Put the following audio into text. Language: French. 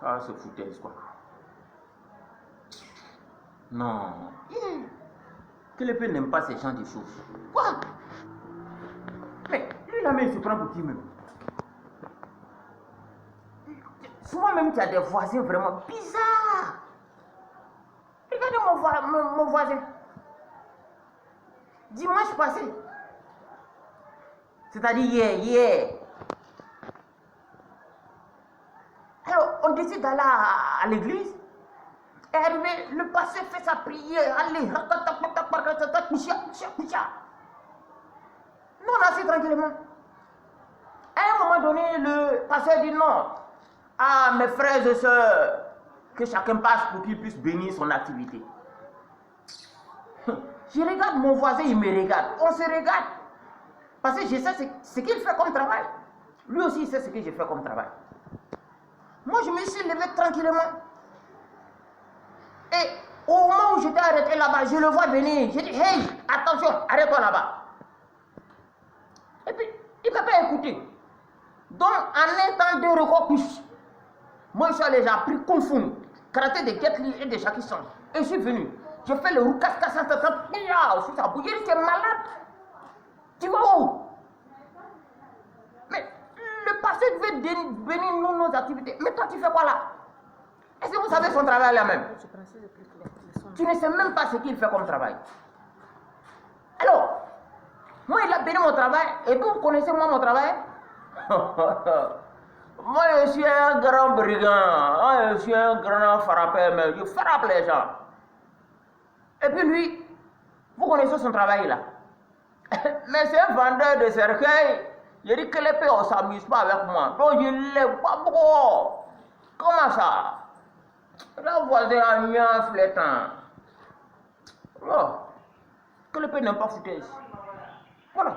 Ah, c'est foutaise, quoi. Non. Kelepe n'aime pas ces gens de choses. Quoi? Mais lui, là, mais il se prend pour qui même? Souvent même, tu as des voisins vraiment bizarres. Regardez mon voisin. Dimanche passé. C'est-à-dire hier. Alors, on décide d'aller à l'église. Et arrivé, le pasteur fait sa prière. Allez, nous on a assis tranquillement. À un moment donné, le pasteur dit non. Ah, mes frères et sœurs, que chacun passe pour qu'il puisse bénir son activité. Je regarde mon voisin, il me regarde. On se regarde. Parce que je sais ce qu'il fait comme travail. Lui aussi, il sait ce que je fais comme travail. Moi, je me suis levé tranquillement. Et au moment où j'étais arrêté là-bas, je le vois venir. J'ai dit, hey, attention, arrête-toi là-bas. Et puis, il ne m'a pas écouté. Donc, en un temps de record plus, moi, je suis allé, j'ai appris Kung Fu, karaté de Jet-Li et de Jackie Chan. Et je suis venu. J'ai fait le roukas-kas, je suis à bouillir, c'est malade. Tu vois où? Mais le passé devait bénir nos activités. Mais toi, tu fais quoi là? Est-ce que vous savez son travail là-même? Tu ne sais même pas ce qu'il fait comme travail. Alors, moi, il a béni mon travail. Et vous connaissez moi mon travail? Moi, je suis un grand brigand. Je suis un grand frappeur, mais je frappe les gens. Et puis lui, vous connaissez son travail là. Mais c'est un vendeur de cercueil. Je dis que les pays, on ne s'amuse pas avec moi. Donc je ne l'aime pas beaucoup. Comment ça? La voisine a mis un flétan. Oh. Que le pays n'aime pas foutaise. Voilà.